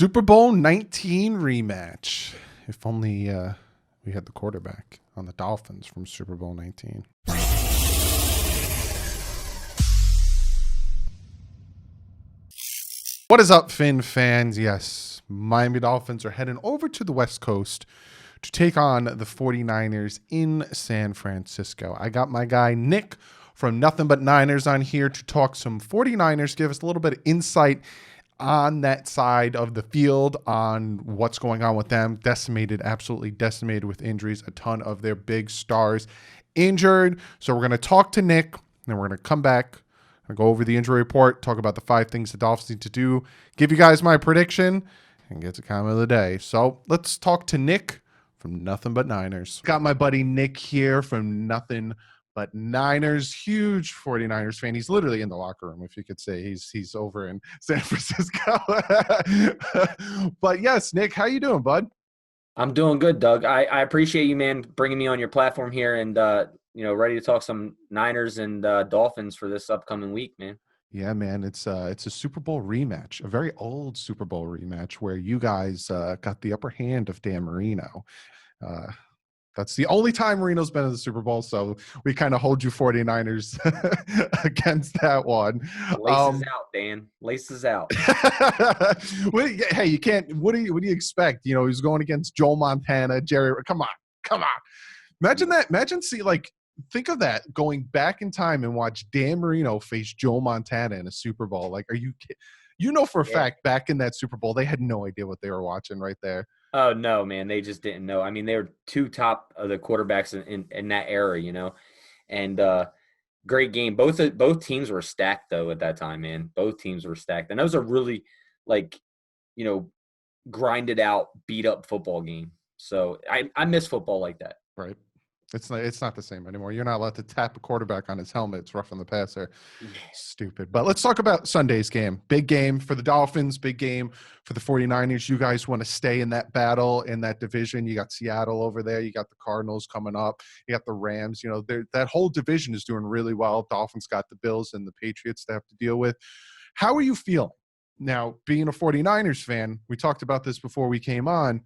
Super Bowl 19 rematch. If only we had the quarterback on the Dolphins from Super Bowl 19. What is up, Finn fans? Yes, Miami Dolphins are heading over to the West Coast to take on the 49ers in San Francisco. I got my guy Nick from Nothing But Niners on here to talk some 49ers, give us a little bit of insight on that side of the field, on what's going on with them. Absolutely decimated with injuries. A ton of their big stars injured. So we're going to talk to Nick, and then we're going to come back and go over the injury report, talk about the 5 things the Dolphins need to do, give you guys my prediction, and get to comment of the day. So let's talk to Nick from Nothing But Niners. Got my buddy Nick here from Nothing But Niners, huge 49ers fan. He's literally in the locker room, if you could say. He's over in San Francisco. But yes, Nick, how you doing, bud? I'm doing good, Doug. I appreciate you, man, bringing me on your platform here and, ready to talk some Niners and Dolphins for this upcoming week, man. Yeah, man, it's a Super Bowl rematch, a very old Super Bowl rematch where you guys got the upper hand of Dan Marino. That's the only time Marino's been in the Super Bowl, so we kind of hold you 49ers against that one. Laces out, Dan. Laces out. Hey, you can't. What do you expect? You know, he's going against Joe Montana, Jerry. Come on. Imagine that. Think of that, going back in time and watch Dan Marino face Joe Montana in a Super Bowl. Like, are you kidding? You know for a fact back in that Super Bowl, they had no idea what they were watching right there. Oh, no, man. They just didn't know. I mean, they were two top of the quarterbacks in that era, and great game. Both teams were stacked, though, at that time, man. Both teams were stacked. And that was a really, you know, grinded out, beat up football game. So I miss football like that. Right. It's not the same anymore. You're not allowed to tap a quarterback on his helmet. It's rough on the passer. Yeah. Stupid. But let's talk about Sunday's game. Big game for the Dolphins, big game for the 49ers. You guys want to stay in that battle, in that division. You got Seattle over there. You got the Cardinals coming up. You got the Rams. You know, that whole division is doing really well. Dolphins got the Bills and the Patriots to have to deal with. How are you feeling? Now, being a 49ers fan, we talked about this before we came on.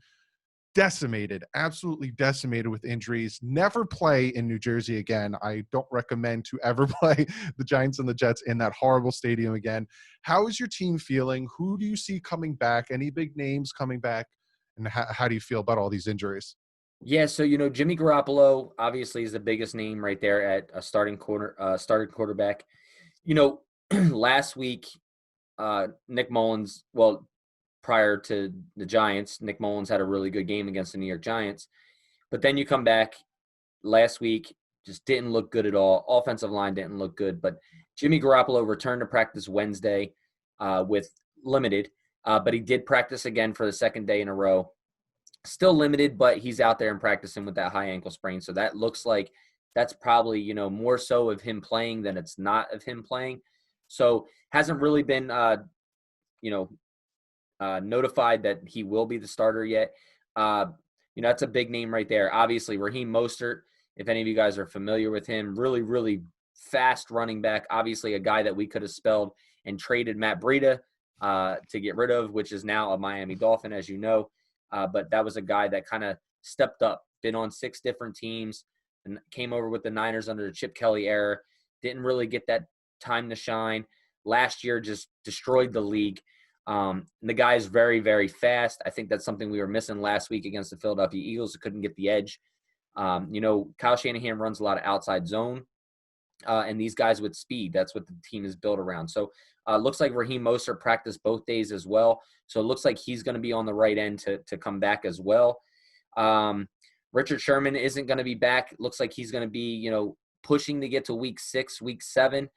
Absolutely decimated with injuries. Never play in New Jersey again. I don't recommend to ever play the Giants and the Jets in that horrible stadium again. How is your team feeling? Who do you see coming back? Any big names coming back? And how do you feel about all these injuries? Yeah, so Jimmy Garoppolo obviously is the biggest name right there at a starting quarterback. Last week, Nick Mullins, well, prior to the Giants, Nick Mullins had a really good game against the New York Giants. But then you come back last week, just didn't look good at all. Offensive line didn't look good. But Jimmy Garoppolo returned to practice Wednesday with limited, but he did practice again for the second day in a row. Still limited, but he's out there and practicing with that high ankle sprain. So that looks like that's probably, more so of him playing than it's not of him playing. So hasn't really been, notified that he will be the starter yet. That's a big name right there. Obviously, Raheem Mostert, if any of you guys are familiar with him, really, really fast running back. Obviously, a guy that we could have spelled and traded Matt Breida to get rid of, which is now a Miami Dolphin, as you know. But that was a guy that kind of stepped up, been on 6 different teams, and came over with the Niners under the Chip Kelly era. Didn't really get that time to shine. Last year, just destroyed the league. The guy is very, very fast. I think that's something we were missing last week against the Philadelphia Eagles who couldn't get the edge. Kyle Shanahan runs a lot of outside zone, and these guys with speed, that's what the team is built around. So looks like Raheem Mostert practiced both days as well. So it looks like he's going to be on the right end to come back as well. Richard Sherman isn't going to be back. It looks like he's going to be, pushing to get to week 6, week 7.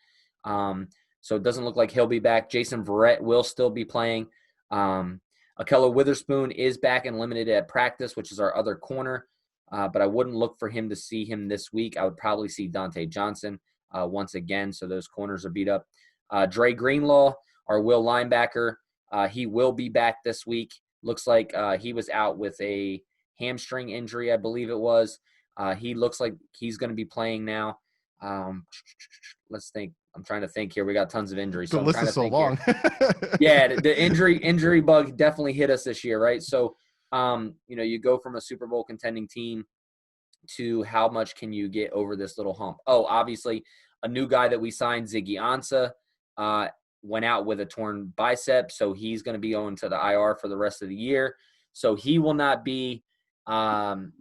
So it doesn't look like he'll be back. Jason Verrett will still be playing. Akello Witherspoon is back and limited at practice, which is our other corner. But I wouldn't look for him to see him this week. I would probably see Dante Johnson once again. So those corners are beat up. Dre Greenlaw, our will linebacker, he will be back this week. Looks like he was out with a hamstring injury, I believe it was. He looks like he's going to be playing now. Let's think. I'm trying to think here. We got tons of injuries, The so I'm list trying is to so think here. long. Yeah, the injury bug definitely hit us this year, right? So, you go from a Super Bowl contending team to how much can you get over this little hump? Oh, obviously, a new guy that we signed, Ziggy Ansah, went out with a torn bicep, so he's going to be going to the IR for the rest of the year. So he will not be playing.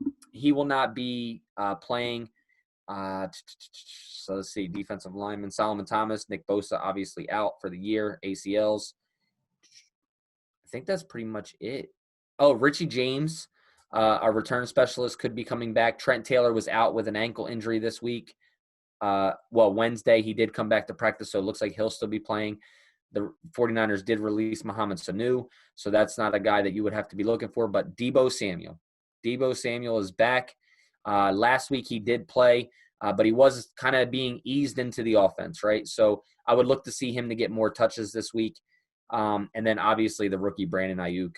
So let's see, defensive lineman Solomon Thomas, Nick Bosa, obviously out for the year, ACLs. I think that's pretty much it. Oh, Richie James, our return specialist, could be coming back. Trent Taylor was out with an ankle injury this week. Wednesday, he did come back to practice, so it looks like he'll still be playing. The 49ers did release Mohamed Sanu, so that's not a guy that you would have to be looking for. But Deebo Samuel is back. Last week he did play, but he was kind of being eased into the offense, right? So I would look to see him to get more touches this week. And then obviously the rookie Brandon Ayuk,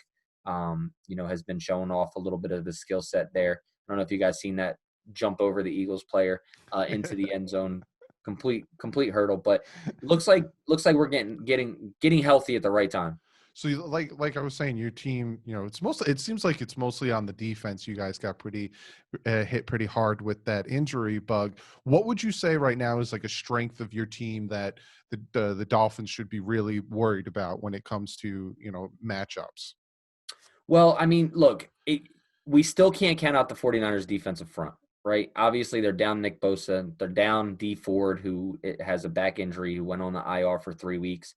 has been showing off a little bit of his skill set there. I don't know if you guys seen that jump over the Eagles player into the end zone, complete hurdle. But looks like we're getting healthy at the right time. So like I was saying, your team, it seems like it's mostly on the defense. You guys got pretty hit pretty hard with that injury bug. What would you say right now is like a strength of your team that the Dolphins should be really worried about when it comes to, matchups? Well, I mean, look, we still can't count out the 49ers defensive front, right? Obviously, they're down Nick Bosa. They're down D Ford, who has a back injury, who went on the IR for 3 weeks.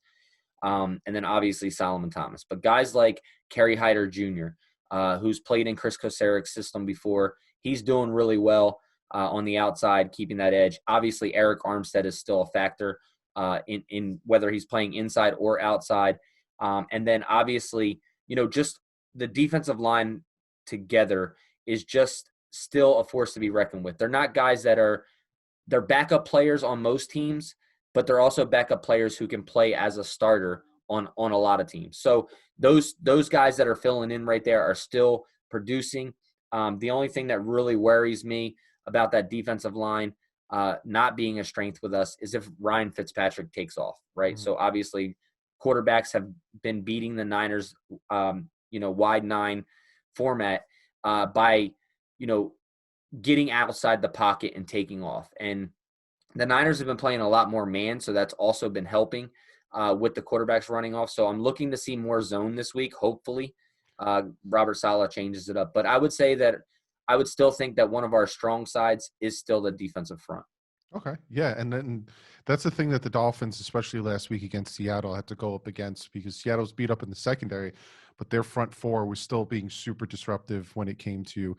And then obviously Solomon Thomas. But guys like Kerry Hyder Jr., who's played in Chris Kosarek's system before, he's doing really well on the outside, keeping that edge. Obviously, Eric Armstead is still a factor in whether he's playing inside or outside. And then obviously, just the defensive line together is just still a force to be reckoned with. They're not guys they're backup players on most teams, but they're also backup players who can play as a starter on a lot of teams. So those guys that are filling in right there are still producing. The only thing that really worries me about that defensive line not being a strength with us is if Ryan Fitzpatrick takes off, right? Mhm. So obviously quarterbacks have been beating the Niners, wide 9 format by, getting outside the pocket and taking off. And the Niners have been playing a lot more man, so that's also been helping with the quarterbacks running off. So I'm looking to see more zone this week. Hopefully, Robert Saleh changes it up. But I would say that I would still think that one of our strong sides is still the defensive front. Okay. Yeah. And then that's the thing that the Dolphins, especially last week against Seattle, had to go up against, because Seattle's beat up in the secondary, but their front four was still being super disruptive when it came to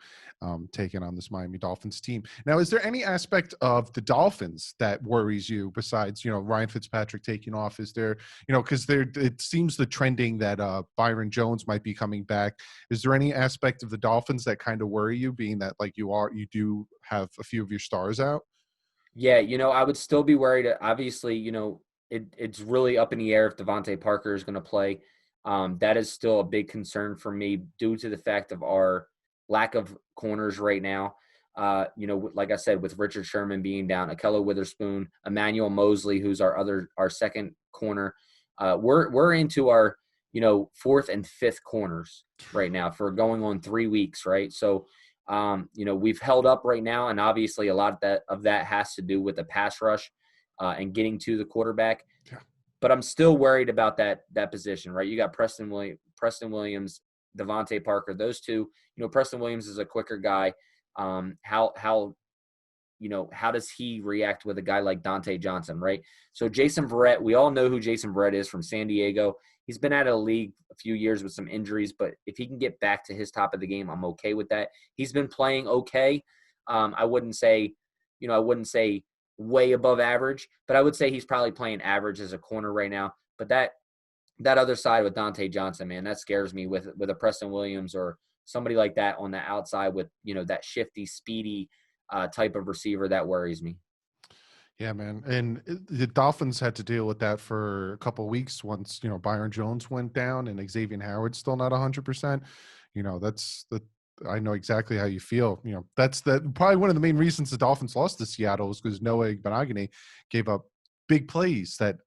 taking on this Miami Dolphins team. Now, is there any aspect of the Dolphins that worries you besides, Ryan Fitzpatrick taking off? Is there, because it seems the trending that Byron Jones might be coming back. Is there any aspect of the Dolphins that kind of worry you, being that like you do have a few of your stars out? Yeah, I would still be worried. Obviously, it's really up in the air if Devontae Parker is going to play. That is still a big concern for me due to the fact of our lack of corners right now. Like I said, with Richard Sherman being down, Akello Witherspoon, Emmanuel Mosley, who's our second corner. We're into our, fourth and fifth corners right now for going on 3 weeks, right? So we've held up right now, and obviously a lot of that has to do with the pass rush and getting to the quarterback. Yeah. But I'm still worried about that position, right? You got Preston Williams, Devontae Parker, those two. Preston Williams is a quicker guy. How does he react with a guy like Dante Johnson, right? So Jason Verrett, we all know who Jason Verrett is from San Diego. He's been out of the league a few years with some injuries, but if he can get back to his top of the game, I'm okay with that. He's been playing okay. I wouldn't say way above average, but I would say he's probably playing average as a corner right now. But that other side with Dante Johnson, man, that scares me with a Preston Williams or somebody like that on the outside with, that shifty, speedy type of receiver. That worries me. Yeah, man. And the Dolphins had to deal with that for a couple of weeks once, Byron Jones went down and Xavier Howard's still not 100%. That's the I know exactly how you feel. That's probably one of the main reasons the Dolphins lost to Seattle is because Noah Benogany gave up big plays that,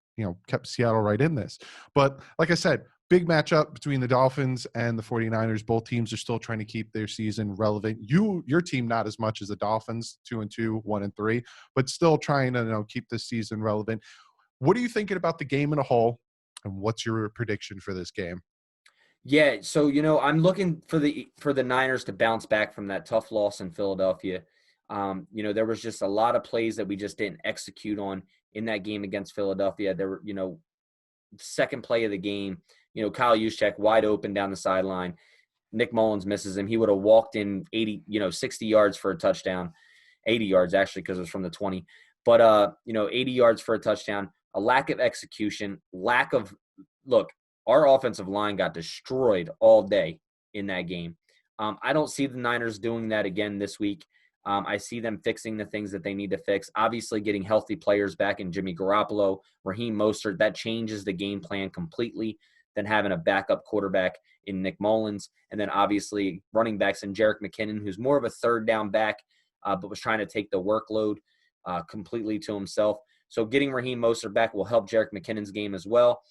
kept Seattle right in this. But like I said, big matchup between the Dolphins and the 49ers. Both teams are still trying to keep their season relevant. Your team, not as much as the Dolphins, 2-2, 1-3, but still trying to, keep this season relevant. What are you thinking about the game in a whole, and what's your prediction for this game? Yeah, so I'm looking for the Niners to bounce back from that tough loss in Philadelphia. There was just a lot of plays that we just didn't execute on in that game against Philadelphia. There were, second play of the game, Kyle Juszczyk wide open down the sideline. Nick Mullins misses him. He would have walked in 60 yards for a touchdown, 80 yards actually, because it was from the 20. But 80 yards for a touchdown. A lack of execution, look. Our offensive line got destroyed all day in that game. I don't see the Niners doing that again this week. I see them fixing the things that they need to fix. Obviously, getting healthy players back in Jimmy Garoppolo, Raheem Mostert, that changes the game plan completely than having a backup quarterback in Nick Mullins. And then obviously running backs in Jerick McKinnon, who's more of a third down back, but was trying to take the workload completely to himself. So getting Raheem Mostert back will help Jerick McKinnon's game as well.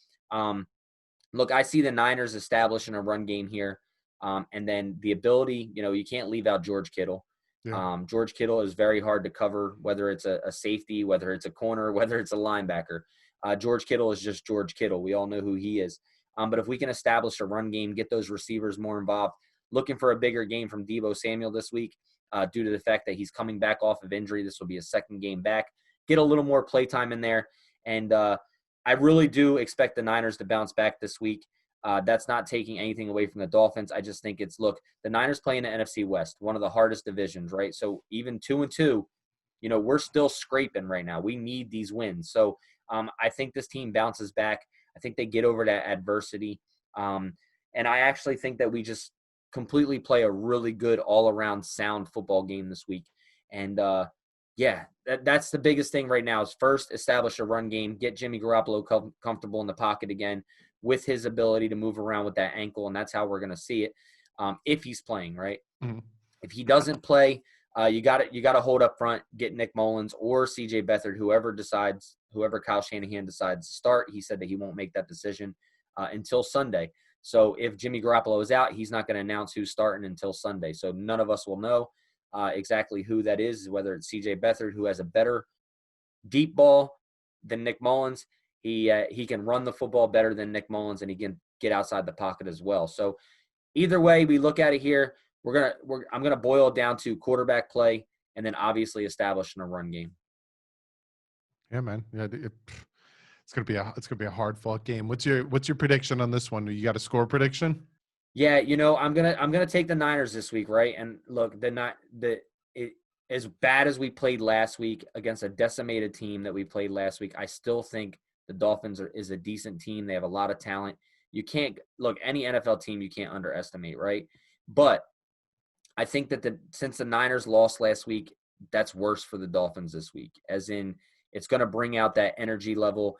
Look, I see the Niners establishing a run game here. And then the ability, you can't leave out George Kittle. Yeah. George Kittle is very hard to cover, whether it's a safety, whether it's a corner, whether it's a linebacker. George Kittle is just George Kittle. We all know who he is. But if we can establish a run game, get those receivers more involved, looking for a bigger game from Deebo Samuel this week due to the fact that he's coming back off of injury. This will be his second game back. Get a little more playtime in there. And I really do expect the Niners to bounce back this week. That's not taking anything away from the Dolphins. I just think the Niners play in the NFC West, one of the hardest divisions, right? So even 2-2, we're still scraping right now. We need these wins. So I think this team bounces back. I think they get over that adversity. And I actually think that we just completely play a really good all-around sound football game this week. And that's the biggest thing right now is first establish a run game, get Jimmy Garoppolo comfortable in the pocket again with his ability to move around with that ankle, and that's how we're going to see it if he's playing, right? Mm-hmm. If he doesn't play, you got to hold up front, get Nick Mullins or C.J. Beathard, whoever Kyle Shanahan decides to start. He said that he won't make that decision until Sunday. So if Jimmy Garoppolo is out, he's not going to announce who's starting until Sunday. So none of us will know exactly who that is, whether it's C.J. Beathard, who has a better deep ball than Nick Mullins. He can run the football better than Nick Mullins, and he can get outside the pocket as well. So either way we look at it here, I'm gonna boil it down to quarterback play, and then obviously establishing a run game. Yeah, man. Yeah, it's gonna be a hard fought game. What's your prediction on this one? You got a score prediction? Yeah, I'm gonna take the Niners this week, right? And look, as bad as we played last week against a decimated team that we played last week, I still think the Dolphins is a decent team. They have a lot of talent. You can't look any NFL team you can't underestimate, right? But I think that since the Niners lost last week, that's worse for the Dolphins this week. As in, it's going to bring out that energy level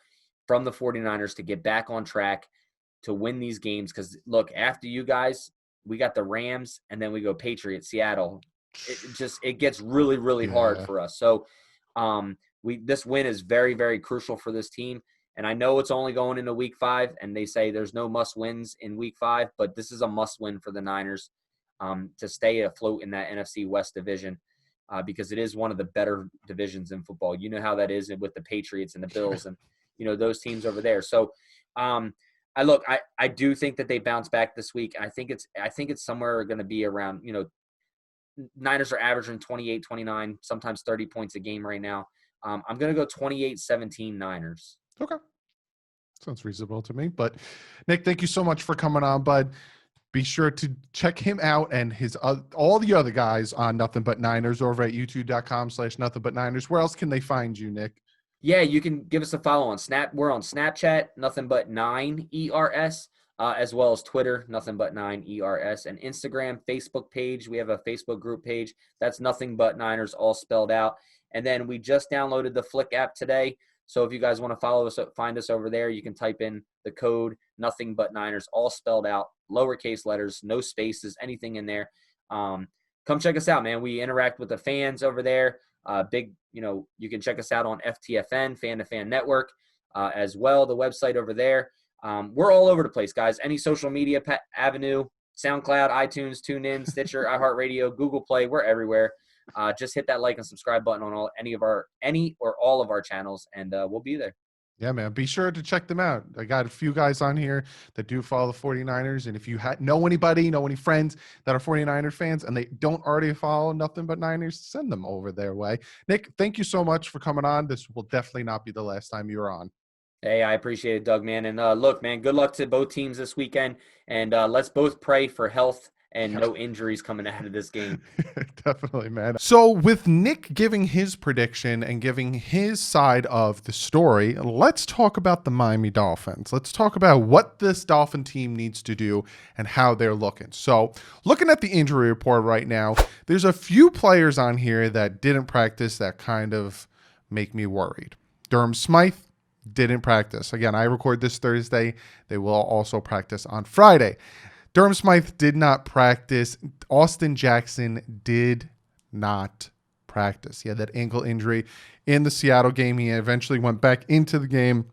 from the 49ers to get back on track to win these games. Because look, after you guys, we got the Rams, and then we go Patriots, Seattle. It gets really, really hard for us. So this win is very, very crucial for this team. And I know it's only going into week 5, and they say there's no must wins in week 5, but this is a must win for the Niners to stay afloat in that NFC West division because it is one of the better divisions in football. You know how that is with the Patriots and the Bills and those teams over there. So I do think that they bounce back this week. I think it's somewhere going to be around, Niners are averaging 28, 29, sometimes 30 points a game right now. I'm going to go 28-17 Niners. Okay. Sounds reasonable to me. But Nick, thank you so much for coming on, bud. Be sure to check him out and all the other guys on Nothing But Niners over at youtube.com/NothingButNiners. Where else can they find you, Nick? Yeah, you can give us a follow on Snap. We're on Snapchat, Nothing But 9 ERS, as well as Twitter, Nothing But 9 ERS, and Instagram, Facebook page. We have a Facebook group page. That's Nothing But Niners, all spelled out. And then we just downloaded the Flick app today. So if you guys want to follow us, find us over there, you can type in the code Nothing But Niners, all spelled out, lowercase letters, no spaces, anything in there. Come check us out, man. We interact with the fans over there. Big, you can check us out on FTFN, Fan to Fan Network, as well, the website over there. We're all over the place, guys. Any social media avenue, SoundCloud, iTunes, TuneIn, Stitcher, iHeartRadio, Google Play, we're everywhere. Just hit that like and subscribe button on any or all of our channels, and we'll be there. Yeah, man. Be sure to check them out. I got a few guys on here that do follow the 49ers. And if you know any friends that are 49er fans and they don't already follow Nothing But Niners, send them over their way. Nick, thank you so much for coming on. This will definitely not be the last time you're on. Hey, I appreciate it, Doug, man. And look, man, good luck to both teams this weekend. And let's both pray for health and no injuries coming out of this game. Definitely, man. So with Nick giving his prediction and giving his side of the story, let's talk about the Miami Dolphins. Let's talk about what this Dolphin team needs to do and how they're looking. So looking at the injury report right now, there's a few players on here that didn't practice that kind of make me worried. Durham Smythe didn't practice. Again, I record this Thursday. They will also practice on Friday. Durham Smythe did not practice. Austin Jackson did not practice. He had that ankle injury in the Seattle game. He eventually went back into the game,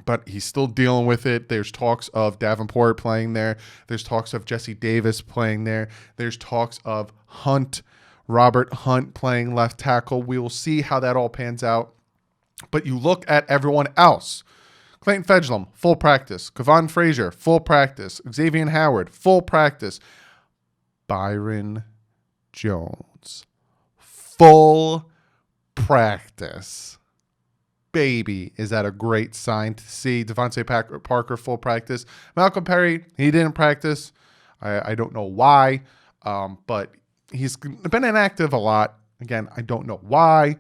but he's still dealing with it. There's talks of Davenport playing there. There's talks of Jesse Davis playing there. There's talks of Robert Hunt playing left tackle. We will see how that all pans out. But you look at everyone else. Clayton Fedgelum, full practice. Kevon Frazier, full practice. Xavier Howard, full practice. Byron Jones, full practice. Baby, is that a great sign to see? Devontae Parker, full practice. Malcolm Perry, he didn't practice. I don't know why, but he's been inactive a lot. Again, I don't know why.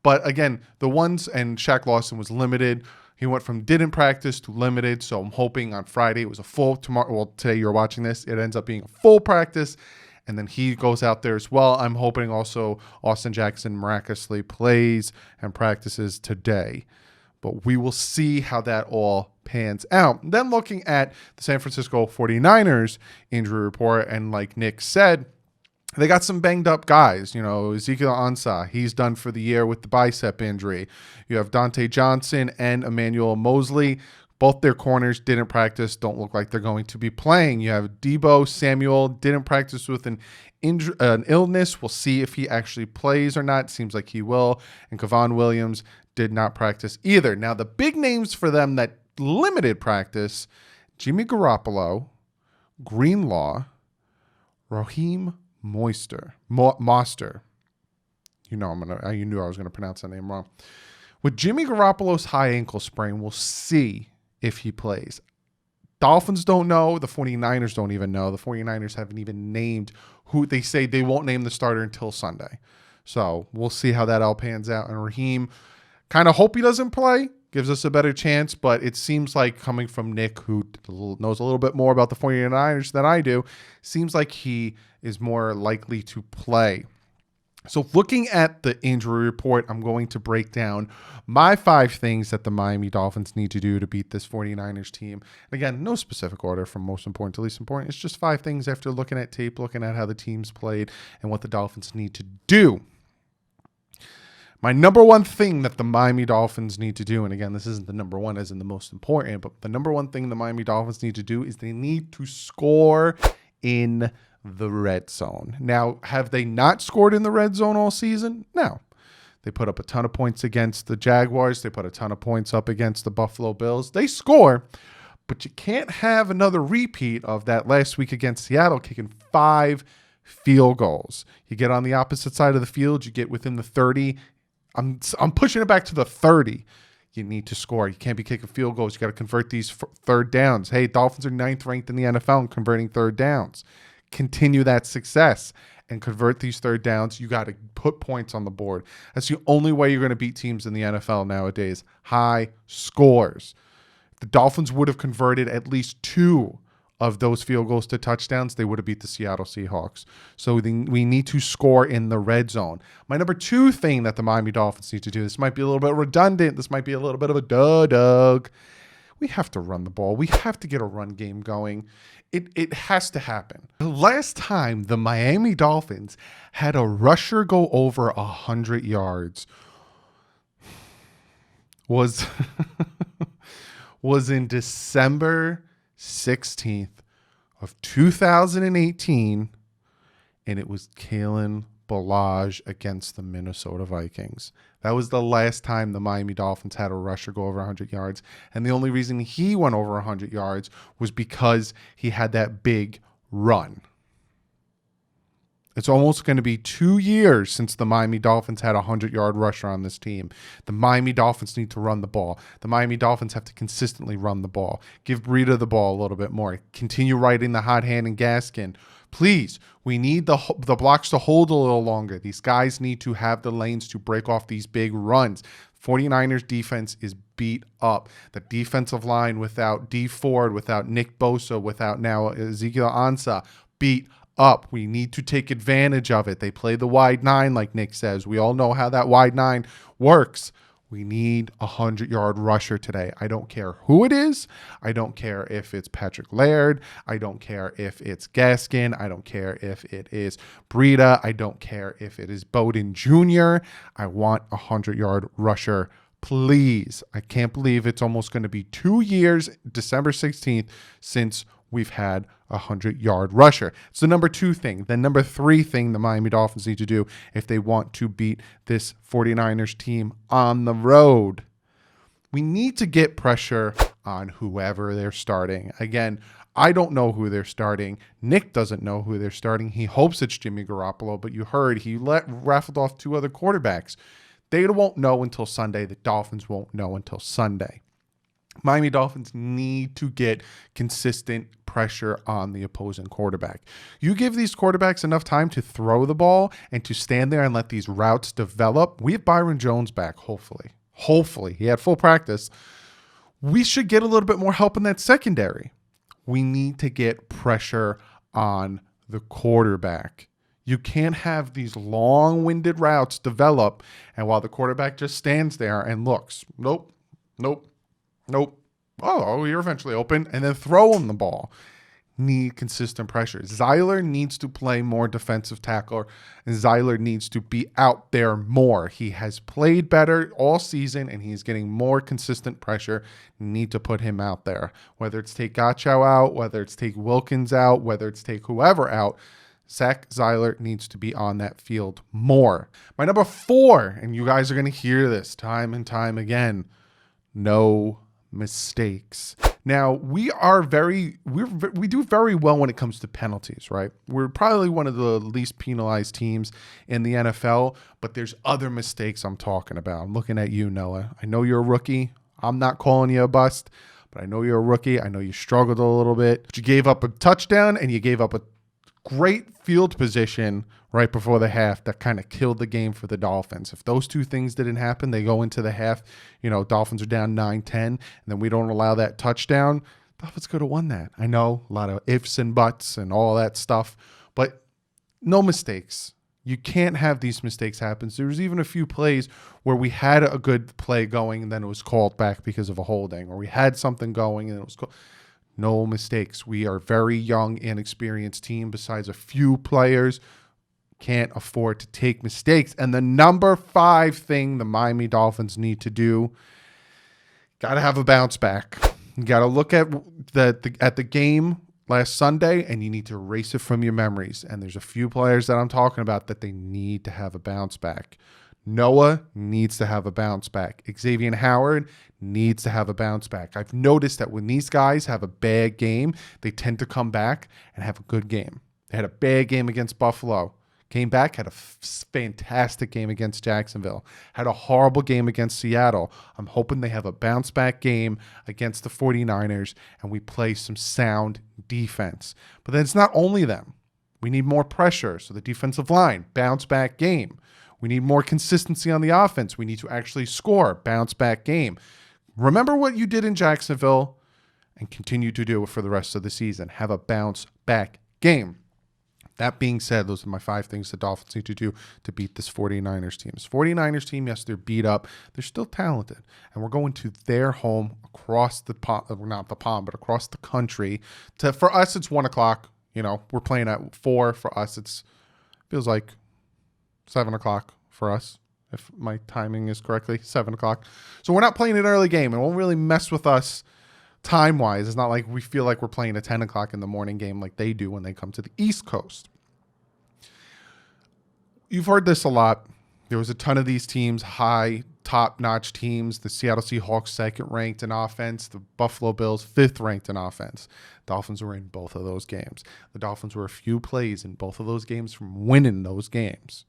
But again, the ones, and Shaq Lawson was limited. He went from didn't practice to limited. So I'm hoping on Friday it was a full. Today you're watching this, it ends up being a full practice. And then he goes out there as well. I'm hoping also Austin Jackson miraculously plays and practices today. But we will see how that all pans out. Then looking at the San Francisco 49ers injury report, and like Nick said, they got some banged up guys. Ezekiel Ansah, he's done for the year with the bicep injury. You have Dante Johnson and Emmanuel Mosley. Both their corners didn't practice, don't look like they're going to be playing. You have Deebo Samuel, didn't practice with an illness. We'll see if he actually plays or not. Seems like he will. And Kevon Williams did not practice either. Now, the big names for them that limited practice, Jimmy Garoppolo, Greenlaw, Raheem Moster. You knew I was gonna pronounce that name wrong. With Jimmy Garoppolo's high ankle sprain, we'll see if he plays. Dolphins don't know. The 49ers don't even know. The 49ers haven't even named who. They say they won't name the starter until Sunday. So we'll see how that all pans out. And Raheem, kind of hope he doesn't play. Gives us a better chance, but it seems like, coming from Nick, who knows a little bit more about the 49ers than I do, seems like he is more likely to play. So looking at the injury report, I'm going to break down my 5 things that the Miami Dolphins need to do to beat this 49ers team. And again, no specific order from most important to least important. It's just 5 things after looking at tape, looking at how the team's played, and what the Dolphins need to do. My number one thing that the Miami Dolphins need to do, and again, this isn't the number one as in the most important, but the number one thing the Miami Dolphins need to do is they need to score in the red zone. Now, have they not scored in the red zone all season? No. They put up a ton of points against the Jaguars. They put a ton of points up against the Buffalo Bills. They score, but you can't have another repeat of that last week against Seattle, kicking 5 field goals. You get on the opposite side of the field, you get within the 30. I'm pushing it back to the 30. You need to score. You can't be kicking field goals. You got to convert these third downs. Hey, Dolphins are 9th ranked in the NFL in converting third downs. Continue that success and convert these third downs. You got to put points on the board. That's the only way you're going to beat teams in the NFL nowadays. High scores. If the Dolphins would have converted at least 2 of those field goals to touchdowns, they would have beat the Seattle Seahawks. So we need to score in the red zone. My number 2 thing that the Miami Dolphins need to do, this might be a little bit redundant. This might be a little bit of a Doug. We have to run the ball. We have to get a run game going. It has to happen. The last time the Miami Dolphins had a rusher go over 100 yards was was in December 16th of 2018, and it was Kalen Ballage against the Minnesota Vikings. That was the last time the Miami Dolphins had a rusher go over 100 yards, and the only reason he went over 100 yards was because he had that big run. It's almost going to be 2 years since the Miami Dolphins had a 100-yard rusher on this team. The Miami Dolphins need to run the ball. The Miami Dolphins have to consistently run the ball. Give Breida the ball a little bit more. Continue riding the hot hand and Gaskin. Please, we need the blocks to hold a little longer. These guys need to have the lanes to break off these big runs. 49ers defense is beat up. The defensive line without D Ford, without Nick Bosa, without now Ezekiel Ansah, beat up. We need to take advantage of it. They play the wide nine, like Nick says. We all know how that wide nine works. We need a 100-yard rusher today. I don't care who it is. I don't care if it's Patrick Laird. I don't care if it's Gaskin. I don't care if it is Breida. I don't care if it is Bowden Jr. I want a 100-yard rusher, please. I can't believe it's almost going to be 2 years, December 16th, since we've had a 100-yard rusher. It's the number 2 thing. The number 3 thing the Miami Dolphins need to do if they want to beat this 49ers team on the road. We need to get pressure on whoever they're starting. Again, I don't know who they're starting. Nick doesn't know who they're starting. He hopes it's Jimmy Garoppolo, but you heard he raffled off 2 other quarterbacks. They won't know until Sunday. The Dolphins won't know until Sunday. Miami Dolphins need to get consistent pressure on the opposing quarterback. You give these quarterbacks enough time to throw the ball and to stand there and let these routes develop. We have Byron Jones back, hopefully. Hopefully. He had full practice. We should get a little bit more help in that secondary. We need to get pressure on the quarterback. You can't have these long-winded routes develop, and while the quarterback just stands there and looks, nope. Oh, you're eventually open, and then throw him the ball. Need consistent pressure. Zeiler needs to play more defensive tackle, and Zeiler needs to be out there more. He has played better all season, and he's getting more consistent pressure. Need to put him out there. Whether it's take Gachow out, whether it's take Wilkins out, whether it's take whoever out, Zach Zeiler needs to be on that field more. My number 4, and you guys are going to hear this time and time again, no mistakes. Now, we do very well when it comes to penalties, right? We're probably one of the least penalized teams in the NFL, but there's other mistakes I'm talking about. I'm looking at you, Noah. I know you're a rookie. I'm not calling you a bust, but I know you're a rookie. I know you struggled a little bit. But you gave up a touchdown and you gave up a great field position right before the half that kind of killed the game for the Dolphins. If those 2 things didn't happen, they go into the half, Dolphins are down 9-10, and then we don't allow that touchdown, Dolphins could have won that. I know, a lot of ifs and buts and all that stuff, but no mistakes. You can't have these mistakes happen. There was even a few plays where we had a good play going and then it was called back because of a holding, or we had something going and it was called. No mistakes. We are a very young, inexperienced team. Besides a few players, can't afford to take mistakes. And the number 5 thing the Miami Dolphins need to do, got to have a bounce back. You got to look at the game last Sunday, and you need to erase it from your memories. And there's a few players that I'm talking about that they need to have a bounce back. Noah needs to have a bounce back. Xavier Howard needs to have a bounce back. I've noticed that when these guys have a bad game, they tend to come back and have a good game. They had a bad game against Buffalo. Came back, had a fantastic game against Jacksonville. Had a horrible game against Seattle. I'm hoping they have a bounce back game against the 49ers and we play some sound defense. But then it's not only them. We need more pressure. So the defensive line, bounce back game. We need more consistency on the offense. We need to actually score, bounce back game. Remember what you did in Jacksonville and continue to do it for the rest of the season. Have a bounce back game. That being said, those are my 5 things the Dolphins need to do to beat this 49ers team. This 49ers team, yes, they're beat up. They're still talented. And we're going to their home across the pond, not the pond, but across the country. For us, it's 1 o'clock. We're playing at 4. For us, feels like 7 o'clock for us, if my timing is correctly, 7 o'clock. So we're not playing an early game. It won't really mess with us time-wise. It's not like we feel like we're playing a 10 o'clock in the morning game like they do when they come to the East Coast. You've heard this a lot. There was a ton of these teams, high, top-notch teams. The Seattle Seahawks, 2nd ranked in offense. The Buffalo Bills, 5th ranked in offense. Dolphins were in both of those games. The Dolphins were a few plays in both of those games from winning those games.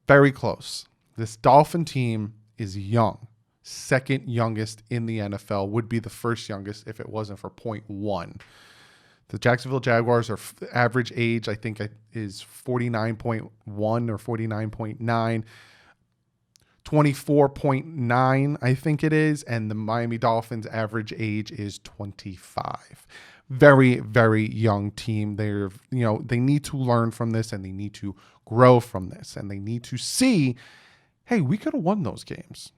Very close. This Dolphin team is young. 2nd youngest in the NFL, would be the 1st youngest if it wasn't for 0.1. The Jacksonville Jaguars are average age, I think, is 49.1 or 49.9. 24.9, I think it is, and the Miami Dolphins average age is 25. Very, very young team. They need to learn from this, and they need to grow from this, and they need to see, hey, we could have won those games.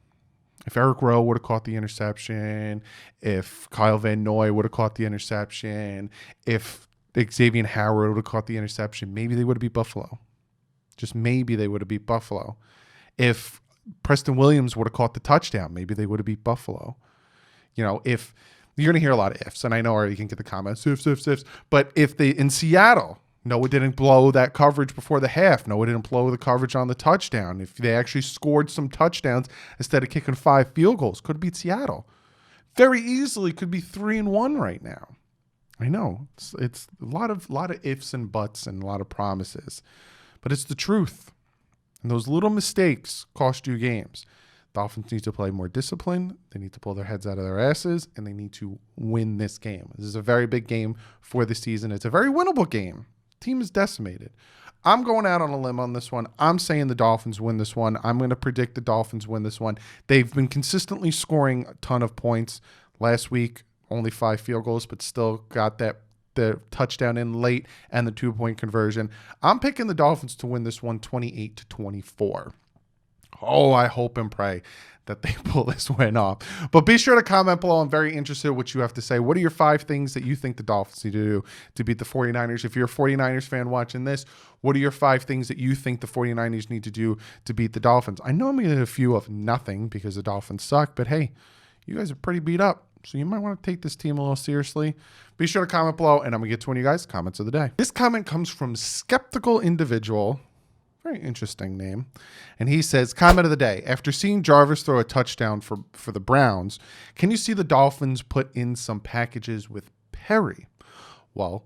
If Eric Rowe would have caught the interception, if Kyle Van Noy would have caught the interception, if Xavier Howard would have caught the interception, maybe they would have beat Buffalo. Just maybe they would have beat Buffalo. If Preston Williams would have caught the touchdown, maybe they would have beat Buffalo. If you're going to hear a lot of ifs, and I know already you can get the comments, ifs, but if they in Seattle, Noah didn't blow that coverage before the half. Noah didn't blow the coverage on the touchdown. If they actually scored some touchdowns instead of kicking 5 field goals, could beat Seattle. Very easily could be 3-1 right now. I know it's a lot of ifs and buts and a lot of promises, but it's the truth. And those little mistakes cost you games. Dolphins need to play more discipline. They need to pull their heads out of their asses, and they need to win this game. This is a very big game for the season. It's a very winnable game. Team is decimated. I'm going out on a limb on this one. I'm saying the Dolphins win this one. I'm going to predict the Dolphins win this one. They've been consistently scoring a ton of points. Last week, only 5 field goals, but still got the touchdown in late and the 2-point conversion. I'm picking the Dolphins to win this one 28-24. Oh, I hope and pray that they pull this win off. But be sure to comment below. I'm very interested in what you have to say. What are your 5 things that you think the Dolphins need to do to beat the 49ers? If you're a 49ers fan watching this, what are your 5 things that you think the 49ers need to do to beat the Dolphins? I know I'm going to get a few of nothing because the Dolphins suck, but hey, you guys are pretty beat up, so you might want to take this team a little seriously. Be sure to comment below, and I'm going to get to one of you guys' comments of the day. This comment comes from Skeptical Individual. Very interesting name. And he says, comment of the day. After seeing Jarvis throw a touchdown for the Browns, can you see the Dolphins put in some packages with Perry? Well,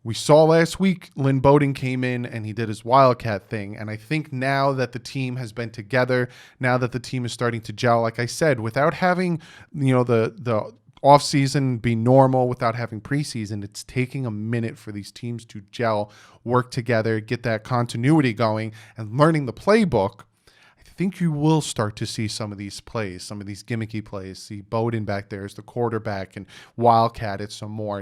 we saw last week Lynn Bowden came in and he did his Wildcat thing. And I think now that the team has been together, now that the team is starting to gel, like I said, without having, the offseason be normal, without having preseason, it's taking a minute for these teams to gel, work together, get that continuity going, and learning the playbook. I think you will start to see some of these plays, some of these gimmicky plays. See Bowden back there as the quarterback and Wildcat it some more.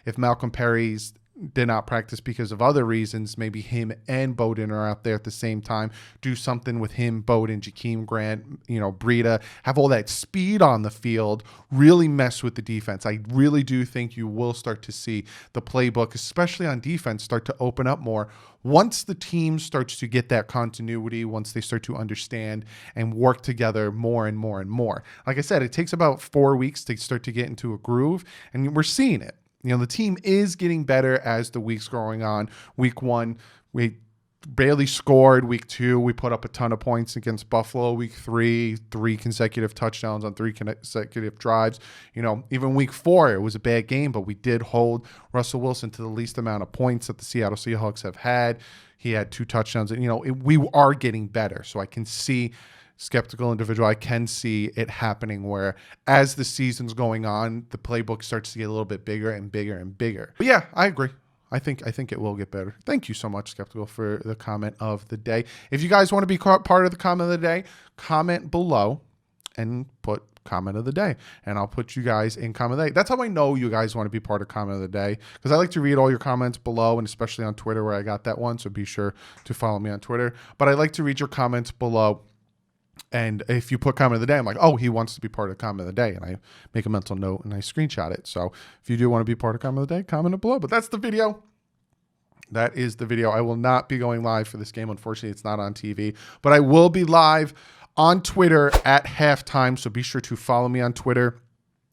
If Malcolm Perry's did not practice because of other reasons, maybe him and Bowden are out there at the same time. Do something with him, Bowden, Jakeem Grant, Breida, have all that speed on the field, really mess with the defense. I really do think you will start to see the playbook, especially on defense, start to open up more once the team starts to get that continuity, once they start to understand and work together more and more and more. Like I said, it takes about 4 weeks to start to get into a groove, and we're seeing it. The team is getting better as the weeks going on. Week 1, we barely scored. Week 2, we put up a ton of points against Buffalo. Week 3, 3 consecutive touchdowns on 3 consecutive drives. Even week 4, it was a bad game, but we did hold Russell Wilson to the least amount of points that the Seattle Seahawks have had. He had 2 touchdowns. And, we are getting better. So I can see Skeptical Individual, I can see it happening where as the season's going on, the playbook starts to get a little bit bigger and bigger and bigger. But yeah, I agree. I think it will get better. Thank you so much, Skeptical, for the comment of the day. If you guys want to be part of the comment of the day, comment below and put comment of the day, and I'll put you guys in comment of the day. That's how I know you guys want to be part of comment of the day, because I like to read all your comments below, and especially on Twitter where I got that one. So be sure to follow me on Twitter. But I like to read your comments below. And if you put comment of the day, I'm like, oh, he wants to be part of comment of the day. And I make a mental note and I screenshot it. So if you do want to be part of comment of the day, comment it below. But that's the video. That is the video. I will not be going live for this game. Unfortunately, it's not on TV. But I will be live on Twitter at halftime. So be sure to follow me on Twitter.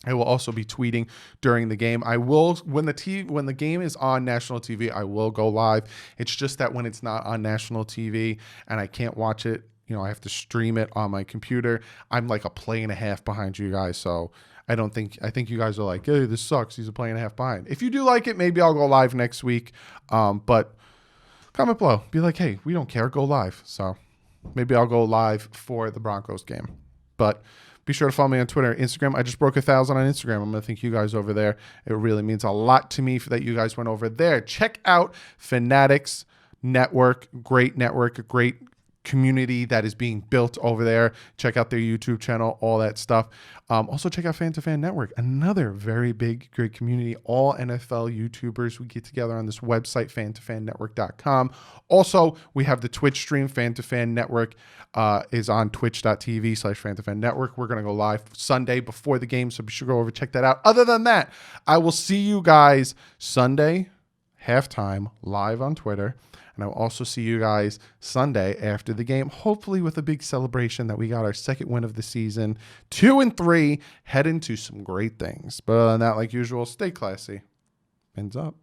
I will also be tweeting during the game. I will, when the game is on national TV, I will go live. It's just that when it's not on national TV and I can't watch it, you know, I have to stream it on my computer. I'm like a play and a half behind you guys. So I think you guys are like, hey, this sucks. He's a play and a half behind. If you do like it, maybe I'll go live next week. But comment below. Be like, hey, we don't care. Go live. So maybe I'll go live for the Broncos game. But be sure to follow me on Twitter, Instagram. I just broke 1,000 on Instagram. I'm going to thank you guys over there. It really means a lot to me that you guys went over there. Check out Fanatics Network. Great network, great community that is being built over there. Check out their YouTube channel, all that stuff. Also check out Fan to Fan Network, another very big, great community. All NFL YouTubers, we get together on this website, fantofannetwork.com. Also, we have the Twitch stream. Fan to Fan Network is on twitch.tv/fantofannetwork. We're going to go live Sunday before the game, so be sure to go over check that out. Other than that, I will see you guys Sunday halftime live on Twitter. And I'll also see you guys Sunday after the game, hopefully with a big celebration that we got our second win of the season. 2-3, head into some great things. But other than that, like usual, stay classy. Ends up.